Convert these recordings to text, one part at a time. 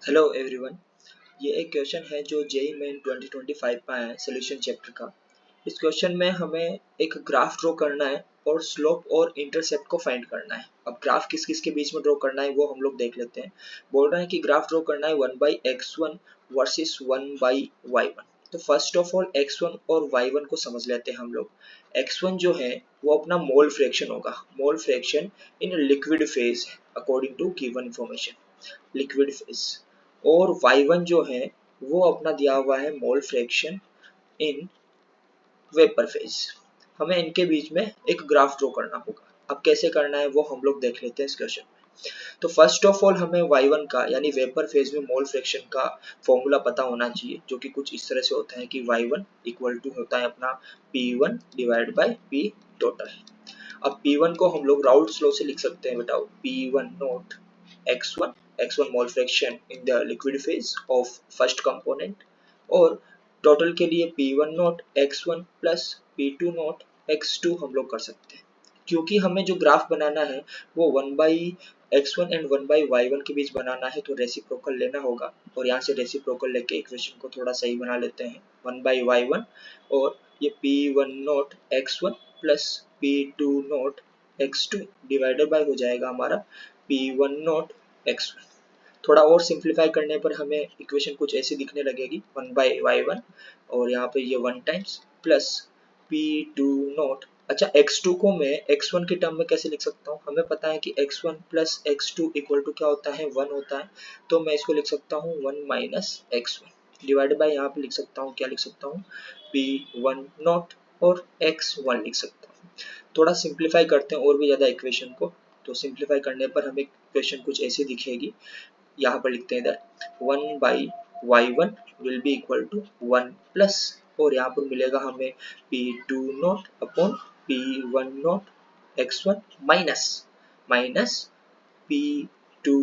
Hello everyone. ये एक question है जो जेईई मेन 2025 में आया है सोल्यूशन चैप्टर का। इस क्वेश्चन में हमें एक ग्राफ ड्रॉ करना है और स्लोप और इंटरसेप्ट को फाइंड करना है। अब ग्राफ किस किस के बीच में ड्रॉ करना है वो हम लोग देख लेते हैं। बोल रहा है कि ग्राफ ड्रॉ करना है 1/x1 वर्सेस 1/y1। तो फर्स्ट ऑफ ऑल x1 और y1 को समझ लेते हैं हम लोग। x1 जो है वो अपना मोल फ्रैक्शन होगा, mole fraction in liquid phase है according to given information, liquid phase. और y1 जो है वो अपना दिया हुआ है mole fraction in vapour phase. हमें इनके बीच में एक ग्राफ ड्रॉ करना होगा। अब कैसे करना है वो हम लोग देख लेते हैं इस क्वेश्चन में। तो फर्स्ट ऑफ ऑल हमें y1 का यानी वेपर फेज में मोल फ्रैक्शन का फॉर्मूला पता होना चाहिए, जो कि कुछ इस तरह से होता है कि y1 इक्वल टू होता है अपना p1 divide by p total. अब P1 को हम लोग राउल्ट लॉ से लिख सकते हैं बेटा, P1 not x1 mole fraction in the liquid phase of first component, और टोटल के लिए P1 not x1 plus P2 not x2 हम लोग कर सकते हैं। क्योंकि हमें जो ग्राफ बनाना है वो 1/x1 एंड 1/y1 के बीच बनाना है, तो रेसिप्रोकल लेना होगा। और यहाँ से रेसिप्रोकल लेके इक्वेशन को थोड़ा सही बना लेते हैं। 1/y1 और ये P1 not x1 plus P2 not x2 divided by हो जाएगा हमारा P1 नॉट x1। थोड़ा और सिंप्लीफाई करने पर हमें इक्वेशन कुछ ऐसी दिखने लगेगी 1/y1 और यहाँ पे ये 1 टाइम्स प्लस P2 नॉट। अच्छा, x2 को मैं x1 के टर्म में कैसे लिख सकता हूँ? हमें पता है कि x1 plus x2 equal to क्या होता है, 1 होता है। तो मैं इसको लिख सकता हूँ 1 माइनस x1 डिवाइडेड बाय यहाँ पे लिख सकता हूँ, क्या लिख सकता हूँ, P1 नॉट और x1 लिख सकता हूँ। थोड़ा सिंप्लीफाई करते हैं और भी ज़्यादा इक्वेशन को। तो सिंप्लीफाई करने पर हमें इक्वेशन कुछ ऐसी दिखेगी। यहाँ पर लिखते हैं इधर 1/y1 will be equal to 1 plus, और यहाँ पर मिलेगा हमें P2 not upon P1 not x1 minus P2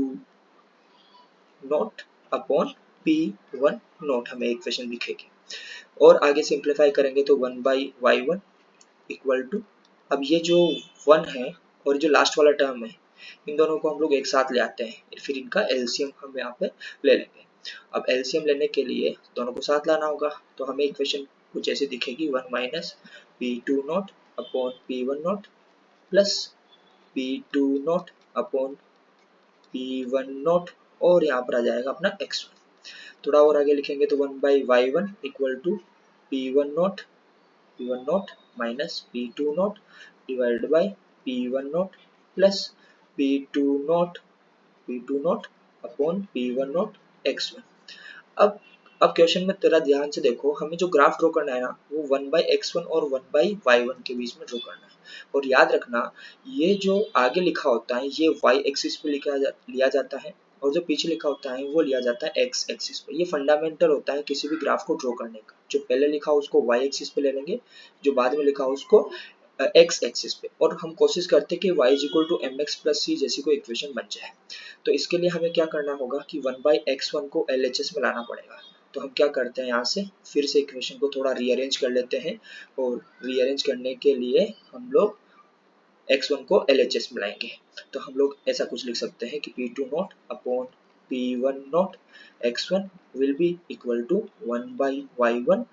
not upon P1 not हमें इक्वेशन दिखेगी। और आगे सिंप्लीफाई करेंगे तो 1/y1 इक्वल टू, अब ये जो 1 है और जो लास्ट वाला टर्म है, इन दोनों को हम लोग एक साथ ले आते हैं, फिर इनका एलसीएम हम यहाँ पे ले लेंगे। अब एलसीएम लेने के लिए दोनों को साथ लाना होगा, तो हमें इक्वेशन कुछ ऐसी दिखेगी 1 minus P2 not upon P1 not plus P2 not upon P1 not, और यहाँ पर आ जाएगा अपना x1। थोड़ा और आगे लिखेंगे तो 1/y1 equal to P1 not minus P2 not divided by P1 not plus P2 not upon P1 not x1। अब क्वेश्चन में तेरा ध्यान से देखो, हमें जो ग्राफ ड्रॉ करना है ना वो 1/x1 और 1/y1 के बीच में ड्रॉ करना है। और याद रखना, ये जो आगे लिखा होता है ये y एक्सिस पे लिया जाता है, और जो पीछे लिखा होता है वो लिया जाता है x एक्सिस पे। ये फंडामेंटल होता है किसी भी ग्राफ को ड्रॉ करने का। जो पहले लिखा हो उसको y एक्सिस पे ले लेंगे, जो बाद में लिखा हो उसको x एक्सिस पे, और हम कोशिश करते हैं कि y is equal to mx plus c जैसी कोई इक्वेशन बन जाए। तो इसके लिए हमें क्या करना होगा कि 1/x1 को LHS में लाना पड़ेगा। तो हम क्या करते हैं, यहाँ से फिर से इक्वेशन को थोड़ा रीअरेंज कर लेते हैं, और रीअरेंज करने के लिए हम लोग x1 को LHS में लाएंगे। तो हम लोग ऐसा कुछ लिख सकते हैं कि P2 not upon P1 not x1 will be equal to 1/y1,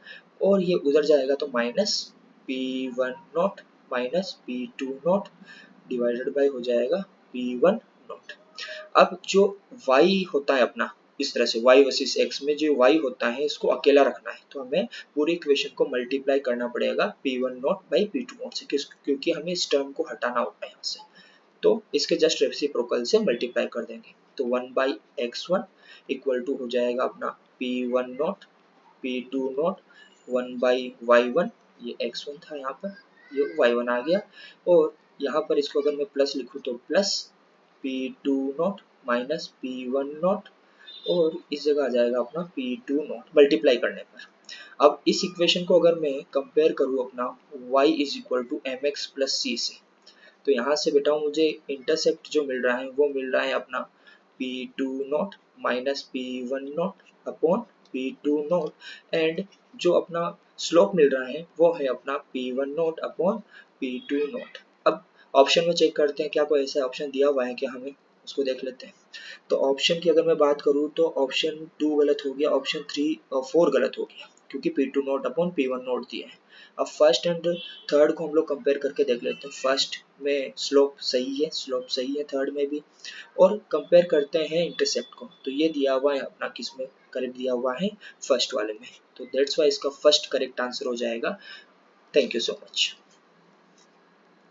और ये उधर जाएगा तो minus P1 not minus P2 not divided by हो जाएगा P1 नॉट। अब जो y होता है अपना, इस तरह से y वर्सेस x में जो y होता है इसको अकेला रखना है, तो हमें पूरी इक्वेशन को मल्टीप्लाई करना पड़ेगा P1 not by P2 not से, क्योंकि हमें इस टर्म को हटाना होगा यहाँ से। तो इसके जस्ट रेसिप्रोकल से मल्टीप्लाई कर देंगे, तो 1/x1 इक्वल टू हो जाएगा अपना P1 not P2 not 1/y1, ये x1 था यहाँ पर, ये y1 आ गया। और यहाँ पर इसको अगर मैं प्लस लिखूँ तो plus P2 not minus P1 not, और इस जगह आ जाएगा अपना P2 नॉट मल्टीप्लाई करने पर। अब इस इक्वेशन को अगर मैं कंपेयर करूँ अपना y is equal to mx plus c से, तो यहाँ से बेटा मुझे इंटरसेप्ट जो मिल रहा है वो मिल रहा है अपना P2 not minus P1 not upon P2 not, and जो अपना स्लोप मिल रहा है वो है अपना P1 not upon P2 not. अब ऑप्शन में चेक करते हैं क्या कोई ऐसा ऑप्शन दिया हुआ है कि हमें उसको देख लेते हैं। तो ऑप्शन की अगर मैं बात करूँ तो ऑप्शन 2 गलत हो गया, ऑप्शन 3 और 4 गलत हो गया, क्योंकि P2 naught upon P1 note दिया है। अब फर्स्ट एंड थर्ड को हम लोग कंपेयर करके देख लेते हैं। फर्स्ट में स्लोप सही है थर्ड में भी, और कंपेयर करते हैं इंटरसेप्ट को। तो ये दिया हुआ है अपना किस में करेक्ट दिया हुआ है, फर्स्ट वाले में। तो दैट्स वाई इसका फर्स्ट करेक्ट आंसर हो जाएगा। Thank you so much.